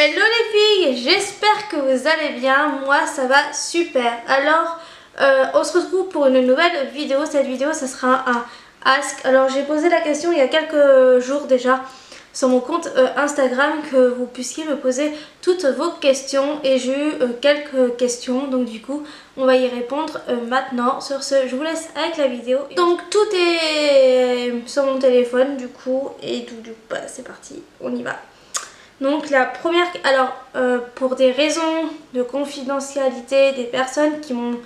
Hello les filles, j'espère que vous allez bien, moi ça va super. Alors on se retrouve pour une nouvelle vidéo. Cette vidéo ça sera un ask. Alors j'ai posé la question il y a quelques jours déjà sur mon compte Instagram que vous puissiez me poser toutes vos questions et j'ai eu quelques questions, donc du coup on va y répondre maintenant. Sur ce, je vous laisse avec la vidéo. Donc tout est sur mon téléphone du coup et tout, du coup bah, c'est parti, on y va. Donc la première, alors pour des raisons de confidentialité des personnes qui m'ont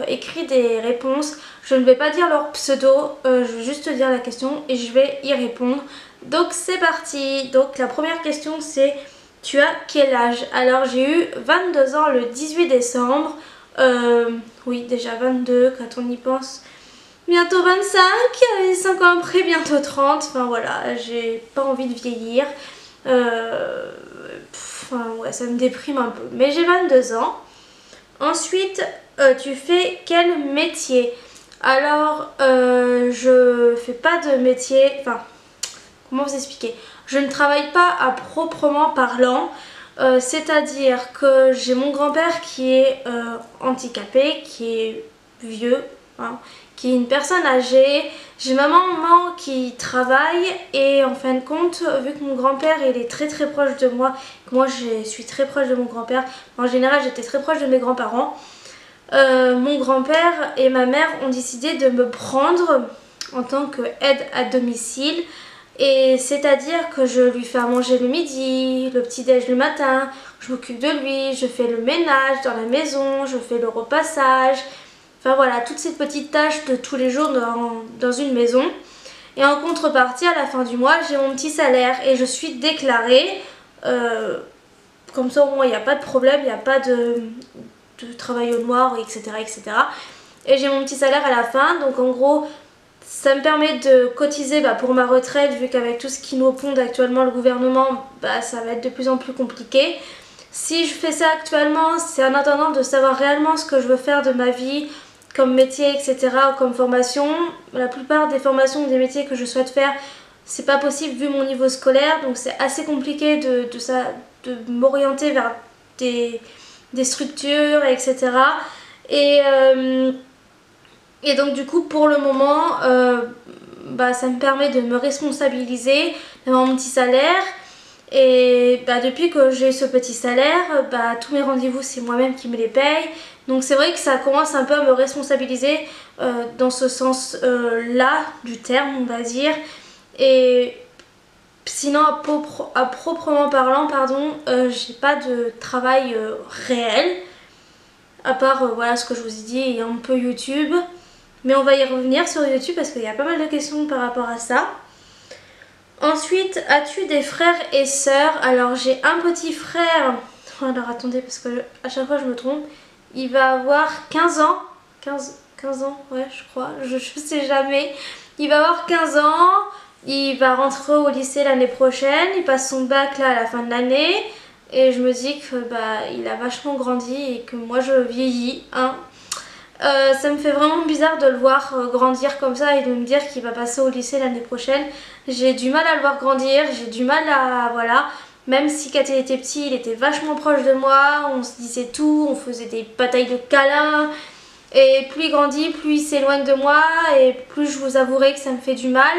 écrit des réponses, je ne vais pas dire leur pseudo, je vais juste dire la question et je vais y répondre. Donc c'est parti. Donc la première question c'est: tu as quel âge? Alors j'ai eu 22 ans le 18 décembre, oui déjà 22 quand on y pense. Bientôt 25, et 5 ans après bientôt 30, enfin voilà, j'ai pas envie de vieillir. Enfin, ouais, ça me déprime un peu. Mais j'ai 22 ans. Ensuite, tu fais quel métier? Alors, je fais pas de métier. Enfin, comment vous expliquer? Je ne travaille pas à proprement parlant. C'est-à-dire que j'ai mon grand-père qui est handicapé, qui est vieux, hein, qui est une personne âgée. J'ai ma maman qui travaille et en fin de compte, vu que mon grand-père il est très proche de moi, que moi je suis très proche de mon grand-père, en général j'étais très proche de mes grands-parents, mon grand-père et ma mère ont décidé de me prendre en tant qu'aide à domicile. Et c'est-à-dire que je lui fais à manger le midi, le petit-déj le matin, je m'occupe de lui, je fais le ménage dans la maison, je fais le repassage. Enfin voilà, toutes ces petites tâches de tous les jours dans une maison. Et en contrepartie, à la fin du mois, j'ai mon petit salaire et je suis déclarée. Comme ça, au moins, il n'y a pas de problème, il n'y a pas de travail au noir, etc. etc. Et j'ai mon petit salaire à la fin. Donc en gros, ça me permet de cotiser pour ma retraite, vu qu'avec tout ce qui nous pond actuellement le gouvernement, ça va être de plus en plus compliqué. Si je fais ça actuellement, c'est en attendant de savoir réellement ce que je veux faire de ma vie, comme métier, etc., ou comme formation. La plupart des formations ou des métiers que je souhaite faire, c'est pas possible vu mon niveau scolaire, donc c'est assez compliqué de m'orienter vers des structures, etc. Et donc du coup pour le moment ça me permet de me responsabiliser, d'avoir mon petit salaire. Et depuis que j'ai ce petit salaire, tous mes rendez-vous c'est moi-même qui me les paye. Donc c'est vrai que ça commence un peu à me responsabiliser dans ce sens là du terme, on va dire. Et sinon à proprement parlant, j'ai pas de travail réel. À part voilà ce que je vous ai dit et un peu YouTube. Mais on va y revenir sur YouTube parce qu'il y a pas mal de questions par rapport à ça. Ensuite, as-tu des frères et sœurs? Alors j'ai un petit frère. Alors attendez parce que à chaque fois je me trompe. Il va avoir 15 ans. 15 ans, ouais je crois. Je sais jamais. Il va avoir 15 ans. Il va rentrer au lycée l'année prochaine. Il passe son bac là à la fin de l'année. Et je me dis que il a vachement grandi et que moi je vieillis, hein. Ça me fait vraiment bizarre de le voir grandir comme ça et de me dire qu'il va passer au lycée l'année prochaine. J'ai du mal à le voir grandir, j'ai du mal à... voilà. Même si quand il était petit, il était vachement proche de moi, on se disait tout, on faisait des batailles de câlins. Et plus il grandit, plus il s'éloigne de moi et plus je vous avouerai que ça me fait du mal.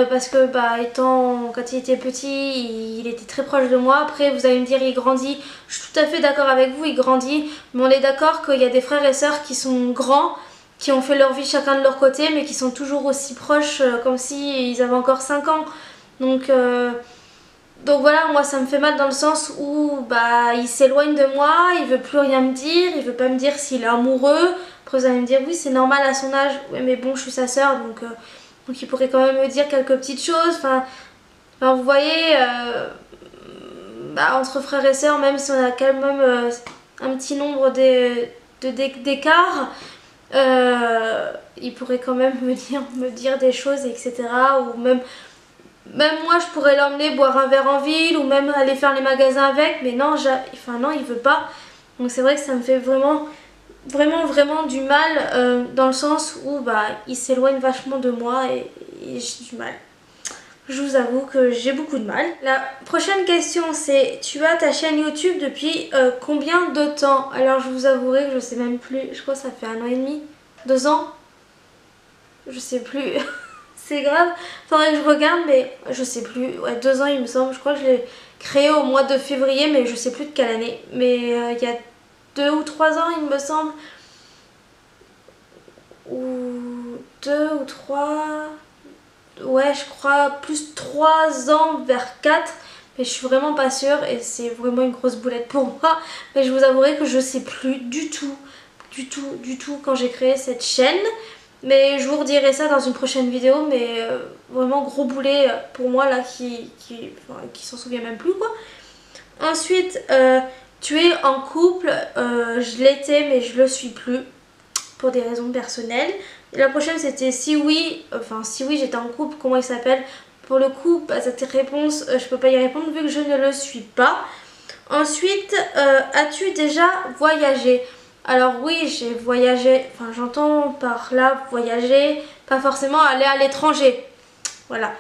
Parce que quand il était petit, il était très proche de moi. Après vous allez me dire il grandit, je suis tout à fait d'accord avec vous, il grandit. Mais on est d'accord qu'il y a des frères et sœurs qui sont grands, qui ont fait leur vie chacun de leur côté, mais qui sont toujours aussi proches comme si ils avaient encore 5 ans. Donc voilà, moi ça me fait mal dans le sens où il s'éloigne de moi, il veut plus rien me dire, il veut pas me dire s'il est amoureux. Après vous allez me dire oui c'est normal à son âge, ouais mais bon je suis sa sœur donc il pourrait quand même me dire quelques petites choses. Enfin vous voyez, entre frères et sœurs, même si on a quand même un petit nombre d'écarts, il pourrait quand même me dire des choses, etc. Ou même moi je pourrais l'emmener boire un verre en ville ou même aller faire les magasins avec, mais non, non il veut pas. Donc c'est vrai que ça me fait vraiment du mal dans le sens où il s'éloigne vachement de moi et j'ai du mal. je vous avoue que j'ai beaucoup de mal. La prochaine question c'est, tu as ta chaîne YouTube depuis combien de temps? Alors je vous avouerai que je sais même plus, je crois que ça fait 1 an et demi, 2 ans, je sais plus. C'est grave, faudrait que je regarde mais je sais plus, ouais 2 ans il me semble, je crois que je l'ai créé au mois de février mais je sais plus de quelle année. Mais il y a 2 ou 3 ans il me semble, ou 2 ou 3, ouais je crois plus 3 ans vers 4, mais je suis vraiment pas sûre et c'est vraiment une grosse boulette pour moi. Mais je vous avouerai que je sais plus du tout quand j'ai créé cette chaîne. Mais je vous redirai ça dans une prochaine vidéo, mais vraiment gros boulet pour moi là qui s'en souvient même plus quoi. Ensuite, tu es en couple, je l'étais mais je le suis plus pour des raisons personnelles. Et la prochaine c'était si oui j'étais en couple, comment il s'appelle? Pour le coup, bah, cette réponse je peux pas y répondre vu que je ne le suis pas. Ensuite, as-tu déjà voyagé? Alors oui, j'ai voyagé, enfin j'entends par là voyager, pas forcément aller à l'étranger. Voilà.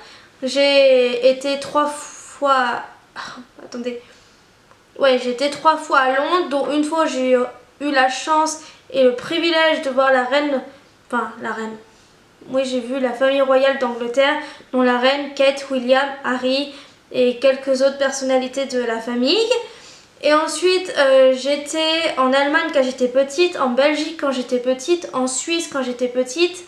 J'ai été 3 fois... attendez. Ouais, j'ai été 3 fois à Londres, dont une fois j'ai eu la chance et le privilège de voir la reine... Enfin, la reine. Oui, j'ai vu la famille royale d'Angleterre, dont la reine, Kate, William, Harry et quelques autres personnalités de la famille. Et ensuite, j'étais en Allemagne quand j'étais petite, en Belgique quand j'étais petite, en Suisse quand j'étais petite,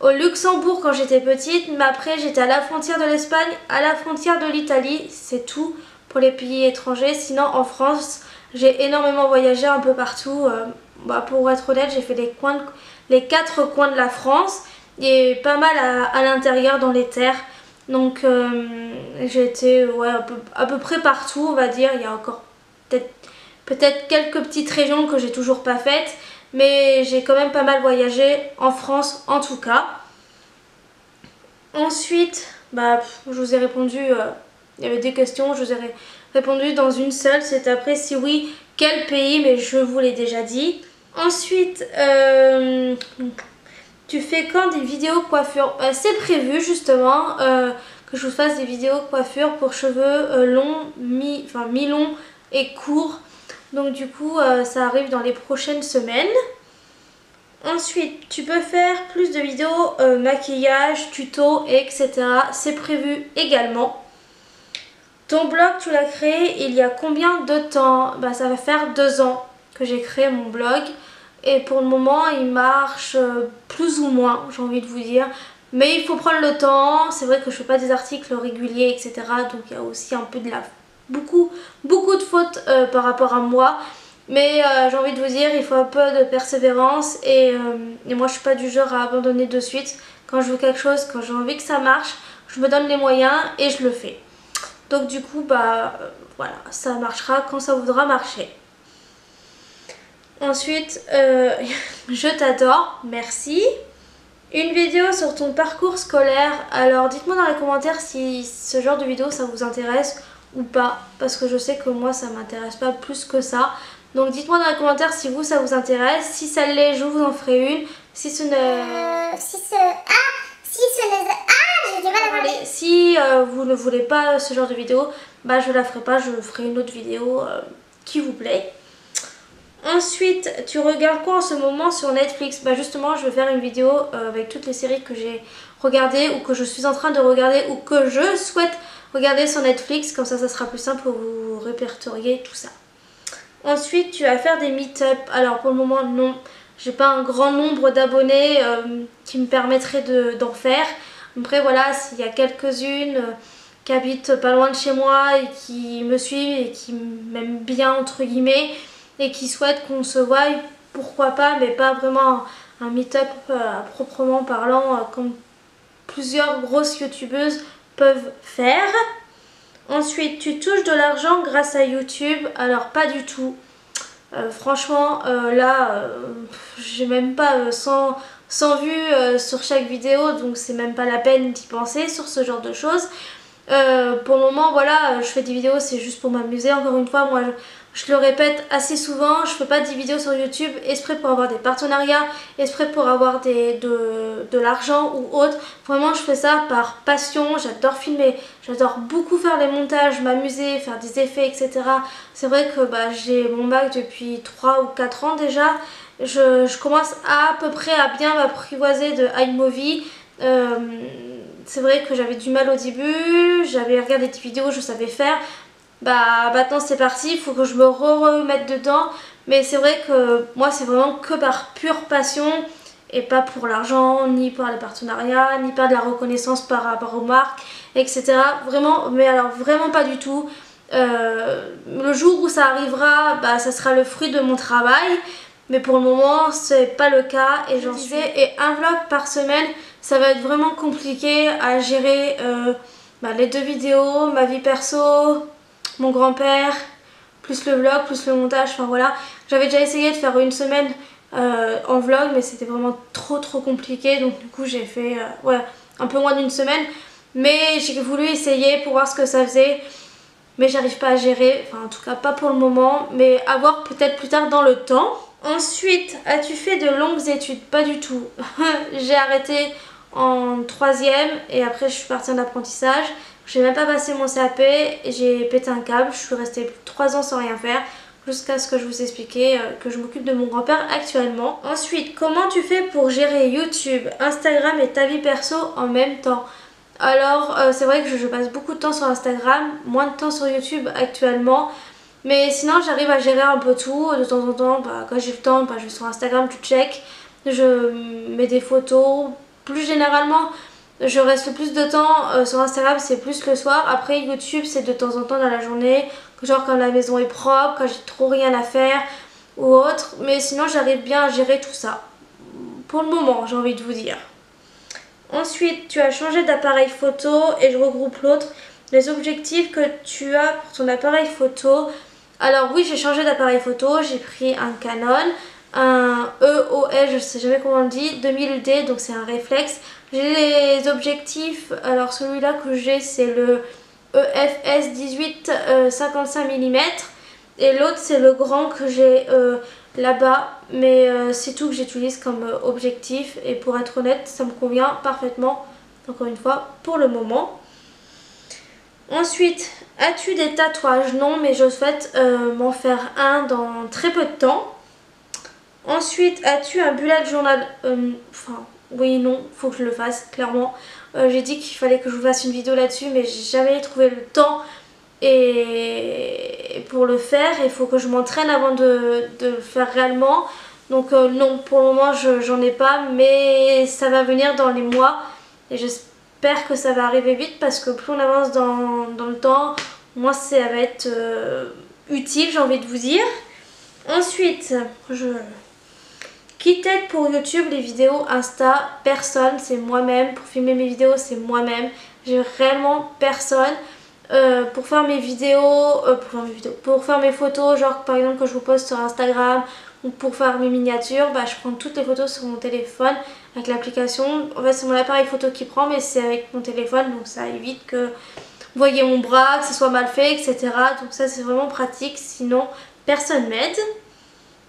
au Luxembourg quand j'étais petite, mais après j'étais à la frontière de l'Espagne, à la frontière de l'Italie, c'est tout pour les pays étrangers. Sinon en France, j'ai énormément voyagé un peu partout. Pour être honnête, j'ai fait les 4 coins de la France et pas mal à l'intérieur dans les terres. Donc j'ai été ouais, à peu près partout on va dire. Il y a encore peut-être quelques petites régions que j'ai toujours pas faites, mais j'ai quand même pas mal voyagé en France en tout cas. Ensuite, je vous ai répondu, il y avait des questions, je vous ai répondu dans une seule, c'est après si oui, quel pays, mais je vous l'ai déjà dit. Ensuite, tu fais quand des vidéos coiffure? C'est prévu justement que je vous fasse des vidéos coiffure pour cheveux longs, mi-longs et courts. Donc du coup ça arrive dans les prochaines semaines. Ensuite tu peux faire plus de vidéos maquillage, tuto etc. C'est prévu également. Ton blog tu l'as créé il y a combien de temps? Ça va faire 2 ans que j'ai créé mon blog. Et pour le moment il marche plus ou moins, j'ai envie de vous dire. Mais il faut prendre le temps. C'est vrai que je fais pas des articles réguliers etc. Donc il y a aussi un peu de beaucoup de fautes par rapport à moi. Mais j'ai envie de vous dire, il faut un peu de persévérance et moi je suis pas du genre à abandonner de suite. Quand je veux quelque chose, quand j'ai envie que ça marche, je me donne les moyens et je le fais. Donc du coup voilà, ça marchera quand ça voudra marcher. Ensuite, je t'adore, merci. Une vidéo sur ton parcours scolaire. Alors dites-moi dans les commentaires si ce genre de vidéo ça vous intéresse ou pas, parce que je sais que moi ça m'intéresse pas plus que ça. Donc dites-moi dans les commentaires si vous ça vous intéresse. Si ça l'est, je vous en ferai une. Si ce ne... j'ai du mal à parler. Si vous ne voulez pas ce genre de vidéo, je la ferai pas, je ferai une autre vidéo qui vous plaît. Ensuite, tu regardes quoi en ce moment sur Netflix? Justement, je vais faire une vidéo avec toutes les séries que j'ai regardées ou que je suis en train de regarder ou que je souhaite regarder sur Netflix. Comme ça sera plus simple pour vous répertorier tout ça. Ensuite, tu vas faire des meet-up. Alors pour le moment, non. J'ai pas un grand nombre d'abonnés qui me permettraient d'en faire. Après voilà, s'il y a quelques-unes qui habitent pas loin de chez moi et qui me suivent et qui m'aiment bien entre guillemets et qui souhaitent qu'on se voie, pourquoi pas, mais pas vraiment un meet-up proprement parlant comme plusieurs grosses youtubeuses peuvent faire. Ensuite, tu touches de l'argent grâce à YouTube? Alors pas du tout. Franchement, j'ai même pas 100 vues sur chaque vidéo, donc c'est même pas la peine d'y penser sur ce genre de choses. Pour le moment, voilà, je fais des vidéos, c'est juste pour m'amuser. Encore une fois, moi, Je le répète assez souvent, je fais pas des vidéos sur YouTube exprès pour avoir des partenariats, exprès pour avoir de l'argent ou autre. Vraiment je fais ça par passion, j'adore filmer, j'adore beaucoup faire les montages, m'amuser, faire des effets, etc. C'est vrai que j'ai mon Mac depuis 3 ou 4 ans déjà. Je commence à peu près à bien m'apprivoiser de iMovie. C'est vrai que j'avais du mal au début, j'avais regardé des vidéos, je savais faire. Maintenant c'est parti, il faut que je me remette dedans. Mais c'est vrai que moi c'est vraiment que par pure passion et pas pour l'argent, ni par les partenariats, ni par de la reconnaissance par rapport aux marques, etc. Vraiment, mais alors vraiment pas du tout. Le jour où ça arrivera, ça sera le fruit de mon travail. Mais pour le moment c'est pas le cas et j'en suis. Et un vlog par semaine, ça va être vraiment compliqué à gérer les 2 vidéos, ma vie perso, mon grand-père, plus le vlog, plus le montage, enfin voilà. J'avais déjà essayé de faire une semaine en vlog, mais c'était vraiment trop compliqué. Donc du coup j'ai fait un peu moins d'une semaine. Mais j'ai voulu essayer pour voir ce que ça faisait. Mais j'arrive pas à gérer, enfin en tout cas pas pour le moment. Mais à voir peut-être plus tard dans le temps. Ensuite, as-tu fait de longues études? Pas du tout. J'ai arrêté en 3e et après je suis partie en apprentissage. J'ai même pas passé mon CAP et j'ai pété un câble. Je suis restée plus de 3 ans sans rien faire jusqu'à ce que je vous expliquais que je m'occupe de mon grand-père actuellement. Ensuite, comment tu fais pour gérer YouTube, Instagram et ta vie perso en même temps? Alors, c'est vrai que je passe beaucoup de temps sur Instagram, moins de temps sur YouTube actuellement. Mais sinon, j'arrive à gérer un peu tout. De temps en temps, quand j'ai le temps, je vais sur Instagram, je check. Je mets des photos. Plus généralement, je reste le plus de temps sur Instagram, c'est plus le soir. Après YouTube, c'est de temps en temps dans la journée, genre quand la maison est propre, quand j'ai trop rien à faire ou autre. Mais sinon j'arrive bien à gérer tout ça. Pour le moment, j'ai envie de vous dire. Ensuite, tu as changé d'appareil photo et je regroupe l'autre. Les objectifs que tu as pour ton appareil photo. Alors oui, j'ai changé d'appareil photo, j'ai pris un Canon, un EOS, je sais jamais comment on le dit, 2000D, donc c'est un réflexe. J'ai les objectifs, alors celui-là que j'ai c'est le EFS 18 55 mm et l'autre c'est le grand que j'ai là-bas, mais c'est tout que j'utilise comme objectif et pour être honnête ça me convient parfaitement, encore une fois, pour le moment. Ensuite, as-tu des tatouages? Non, mais je souhaite m'en faire un dans très peu de temps. Ensuite, as-tu un bullet journal? Oui, non, faut que je le fasse, clairement. J'ai dit qu'il fallait que je vous fasse une vidéo là-dessus, mais j'ai jamais trouvé le temps et pour le faire. Il faut que je m'entraîne avant de le faire réellement. Donc non, pour le moment, j'en ai pas, mais ça va venir dans les mois. Et j'espère que ça va arriver vite parce que plus on avance dans le temps, moins ça va être utile, j'ai envie de vous dire. Ensuite, qui t'aide pour YouTube, les vidéos, Insta? Personne, c'est moi-même. Pour filmer mes vidéos, c'est moi-même. J'ai réellement personne. Pour faire mes vidéos, pour faire mes photos, genre par exemple que je vous poste sur Instagram ou pour faire mes miniatures, je prends toutes les photos sur mon téléphone avec l'application. En fait c'est mon appareil photo qui prend, mais c'est avec mon téléphone, donc ça évite que vous voyez mon bras, que ce soit mal fait, etc. Donc ça c'est vraiment pratique, sinon personne m'aide.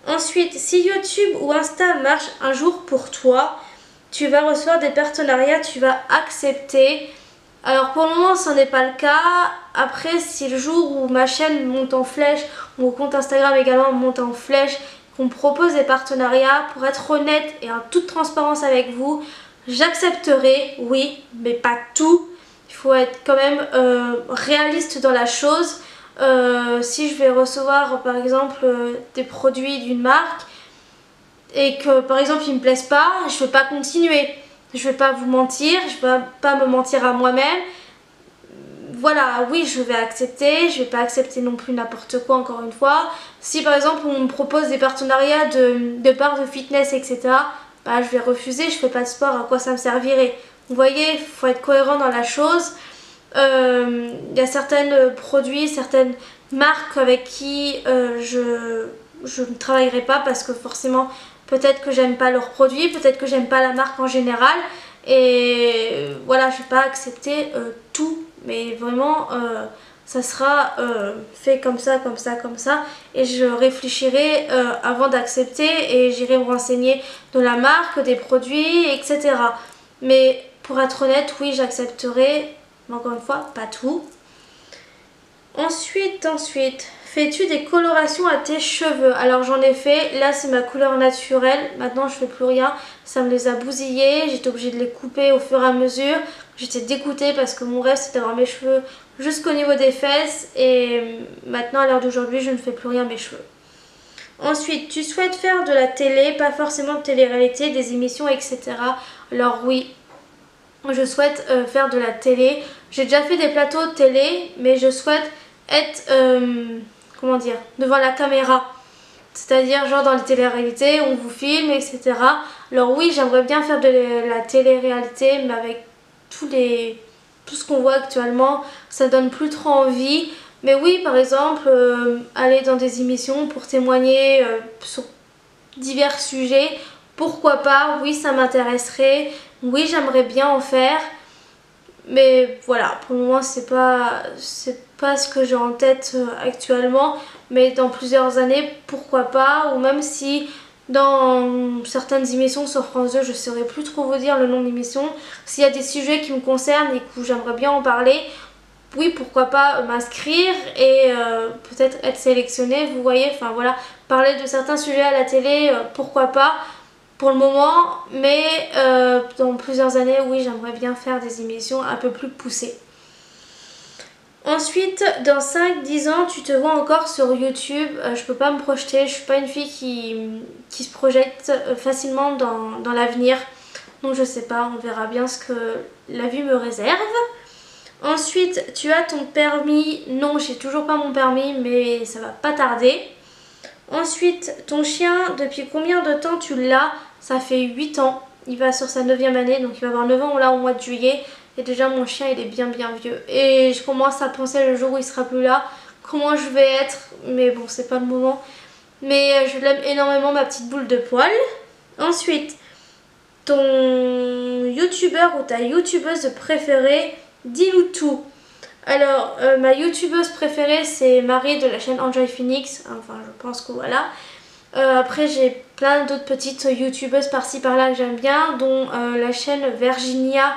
Ensuite, si YouTube ou Insta marche un jour pour toi, tu vas recevoir des partenariats, tu vas accepter. Alors pour le moment ce n'est pas le cas. Après si le jour où ma chaîne monte en flèche, ou mon compte Instagram également monte en flèche, qu'on me propose des partenariats, pour être honnête et en toute transparence avec vous, j'accepterai, oui, mais pas tout. Il faut être quand même réaliste dans la chose. Si je vais recevoir par exemple des produits d'une marque et que par exemple ils me plaisent pas, je ne vais pas continuer. Je vais pas vous mentir, je vais pas me mentir à moi-même. Voilà, oui, je vais accepter, je vais pas accepter non plus n'importe quoi, encore une fois. Si par exemple on me propose des partenariats de barres de fitness, etc., je vais refuser, je fais pas de sport, à quoi ça me servirait? Vous voyez, il faut être cohérent dans la chose. Il y a certains produits, certaines marques avec qui je ne travaillerai pas parce que forcément peut-être que j'aime pas leurs produits, peut-être que j'aime pas la marque en général et voilà, je vais pas accepter tout, mais vraiment ça sera fait comme ça, comme ça, comme ça. Et je réfléchirai avant d'accepter et j'irai me renseigner de la marque, des produits, etc. Mais pour être honnête, oui, j'accepterai, mais encore une fois, pas tout. Ensuite, fais-tu des colorations à tes cheveux? Alors j'en ai fait, là c'est ma couleur naturelle, maintenant je fais plus rien, ça me les a bousillés, j'étais obligée de les couper au fur et à mesure. J'étais dégoûtée parce que mon rêve c'était d'avoir mes cheveux jusqu'au niveau des fesses et maintenant à l'heure d'aujourd'hui je ne fais plus rien à mes cheveux. Ensuite, tu souhaites faire de la télé, pas forcément de télé-réalité, des émissions, etc. Alors oui, je souhaite faire de la télé. J'ai déjà fait des plateaux de télé, mais je souhaite être, comment dire, devant la caméra. C'est-à-dire genre dans les télé-réalités, on vous filme, etc. Alors oui, j'aimerais bien faire de la télé-réalité, mais avec tout ce qu'on voit actuellement, ça donne plus trop envie. Mais oui, par exemple, aller dans des émissions pour témoigner sur divers sujets, pourquoi pas, oui, ça m'intéresserait, oui, j'aimerais bien en faire. Mais voilà, pour le moment, c'est pas ce que j'ai en tête actuellement. Mais dans plusieurs années, pourquoi pas. Ou même si dans certaines émissions sur France 2, je ne saurais plus trop vous dire le nom de l'émission. S'il y a des sujets qui me concernent et que j'aimerais bien en parler, oui, pourquoi pas m'inscrire et peut-être être sélectionnée, vous voyez. Enfin voilà, parler de certains sujets à la télé, pourquoi pas. Pour le moment, mais dans plusieurs années, oui, j'aimerais bien faire des émissions un peu plus poussées. Ensuite, dans 5-10 ans, tu te vois encore sur YouTube. Je peux pas me projeter, je suis pas une fille qui se projette facilement dans l'avenir. Donc je sais pas, on verra bien ce que la vie me réserve. Ensuite, tu as ton permis. Non, j'ai toujours pas mon permis, mais ça va pas tarder. Ensuite, ton chien, depuis combien de temps tu l'as? Ça fait 8 ans. Il va sur sa 9e année, donc il va avoir 9 ans là au mois de juillet. Et déjà mon chien il est bien vieux. Et je commence à penser le jour où il sera plus là, comment je vais être. Mais bon, c'est pas le moment. Mais je l'aime énormément, ma petite boule de poil. Ensuite, ton youtubeur ou ta youtubeuse préférée, dis-nous tout. Alors, ma youtubeuse préférée, c'est Marie de la chaîne Enjoy Phoenix. Enfin, je pense que voilà. Après, j'ai plein d'autres petites youtubeuses par-ci par-là que j'aime bien, dont la chaîne Virginia.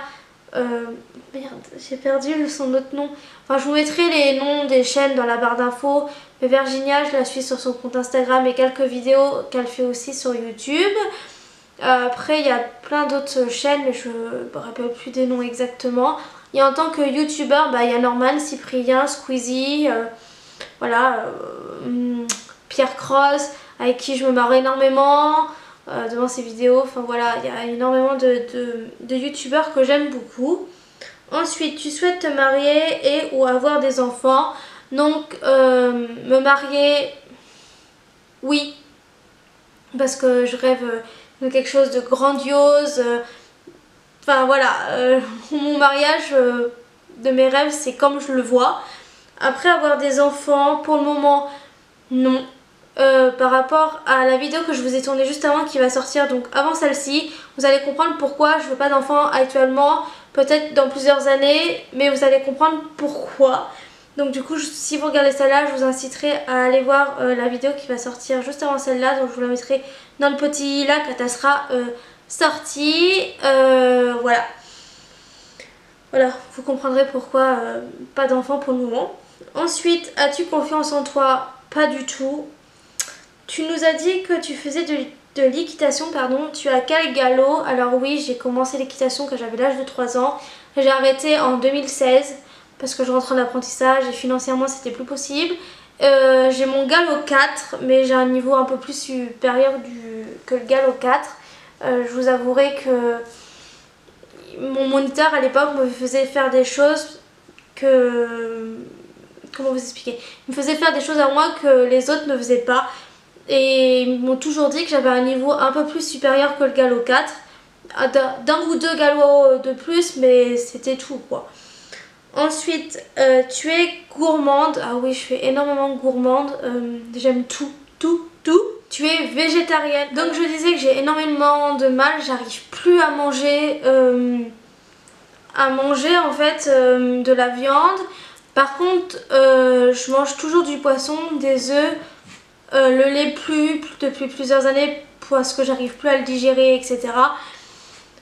Merde, j'ai perdu son autre nom. Enfin, je vous mettrai les noms des chaînes dans la barre d'infos. Mais Virginia, je la suis sur son compte Instagram et quelques vidéos qu'elle fait aussi sur YouTube. Après, il y a plein d'autres chaînes, mais je ne me rappelle plus des noms exactement. Et en tant que youtubeur, il y a Norman, Cyprien, Squeezie, voilà, Pierre Cross, avec qui je me marre énormément devant ses vidéos. Enfin voilà, il y a énormément de youtubeurs que j'aime beaucoup. Ensuite, tu souhaites te marier et ou avoir des enfants. Donc, me marier, oui, parce que je rêve de quelque chose de grandiose. Enfin voilà, mon mariage de mes rêves, c'est comme je le vois. Après, avoir des enfants, pour le moment, non. Par rapport à la vidéo que je vous ai tournée juste avant qui va sortir, donc avant celle-ci, vous allez comprendre pourquoi je veux pas d'enfants actuellement, peut-être dans plusieurs années, mais vous allez comprendre pourquoi. Donc du coup, si vous regardez celle-là, je vous inciterai à aller voir la vidéo qui va sortir juste avant celle-là, donc je vous la mettrai dans le petit là quand elle sera sortie. Voilà. Voilà, vous comprendrez pourquoi pas d'enfants pour le moment. Ensuite, as-tu confiance en toi? Pas du tout. Tu nous as dit que tu faisais de l'équitation, pardon. Tu as quel galop? Alors oui, j'ai commencé l'équitation quand j'avais l'âge de 3 ans. J'ai arrêté en 2016 parce que je rentre en apprentissage et financièrement c'était plus possible. J'ai mon galop 4, mais j'ai un niveau un peu plus supérieur que le galop 4. Je vous avouerai que mon moniteur à l'époque me faisait faire des choses que... Comment vous expliquer? Il me faisait faire des choses à moi que les autres ne faisaient pas. Et ils m'ont toujours dit que j'avais un niveau un peu plus supérieur que le galop 4. D'un ou deux galops de plus, mais c'était tout quoi. Ensuite, tu es gourmande. Ah oui, je suis énormément gourmande. J'aime tout. Tu es végétarienne. Donc je disais que j'ai énormément de mal. J'arrive plus à manger en fait de la viande. Par contre, je mange toujours du poisson, des œufs, le lait plus depuis plusieurs années parce que j'arrive plus à le digérer, etc.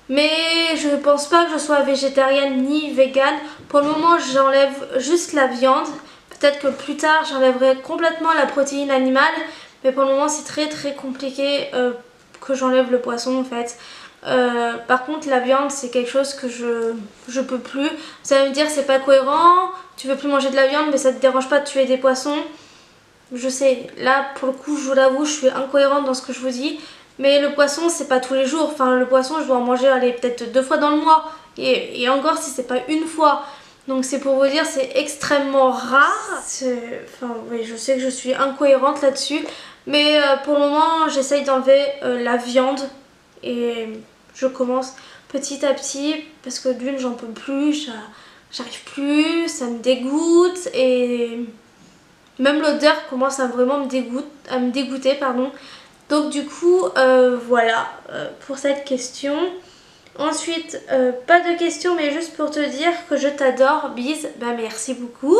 Mais je pense pas que je sois végétarienne ni végane. Pour le moment, j'enlève juste la viande. Peut-être que plus tard, j'enlèverai complètement la protéine animale. Mais pour le moment, c'est très compliqué que j'enlève le poisson en fait. Par contre, la viande, c'est quelque chose que je peux plus. Vous allez me dire, c'est pas cohérent. Tu veux plus manger de la viande, mais ça te dérange pas de tuer des poissons. Je sais, là, pour le coup, je vous l'avoue, je suis incohérente dans ce que je vous dis. Mais le poisson, c'est pas tous les jours. Enfin, le poisson, je dois en manger, allez, peut-être 2 fois dans le mois. Et encore, si c'est pas une fois. Donc c'est pour vous dire, c'est extrêmement rare. Enfin, oui, je sais que je suis incohérente là-dessus. Mais pour le moment, j'essaye d'enlever la viande. Et je commence petit à petit. Parce que d'une, j'en peux plus. J'arrive plus. Ça me dégoûte. Et même l'odeur commence à vraiment me dégoûter, pardon. Donc du coup, voilà pour cette question. Ensuite, pas de question, mais juste pour te dire que je t'adore, bise, bah merci beaucoup.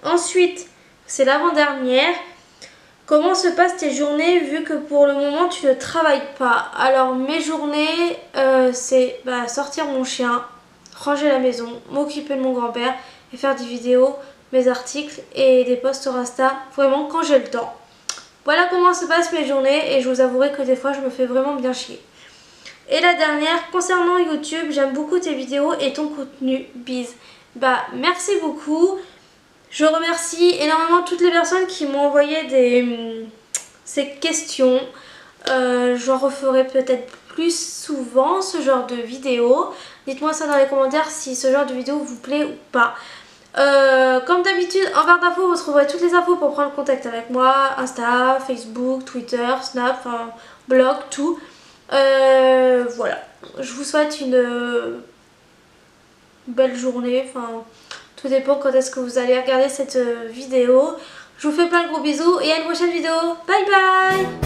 Ensuite, c'est l'avant-dernière. Comment se passent tes journées vu que pour le moment tu ne travailles pas? Alors mes journées, c'est sortir mon chien, ranger la maison, m'occuper de mon grand-père et faire des vidéos, mes articles et des posts sur Insta, vraiment quand j'ai le temps. Voilà comment se passent mes journées et je vous avouerai que des fois je me fais vraiment bien chier. Et la dernière, concernant YouTube, j'aime beaucoup tes vidéos et ton contenu, bise. Bah merci beaucoup. Je remercie énormément toutes les personnes qui m'ont envoyé ces questions. J'en referai peut-être plus souvent ce genre de vidéos. Dites-moi ça dans les commentaires si ce genre de vidéo vous plaît ou pas. Comme d'habitude, en barre d'infos, vous trouverez toutes les infos pour prendre contact avec moi. Insta, Facebook, Twitter, Snap, enfin, blog, tout. Voilà. Je vous souhaite une belle journée. Enfin, tout dépend quand est-ce que vous allez regarder cette vidéo. Je vous fais plein de gros bisous et à une prochaine vidéo. Bye bye!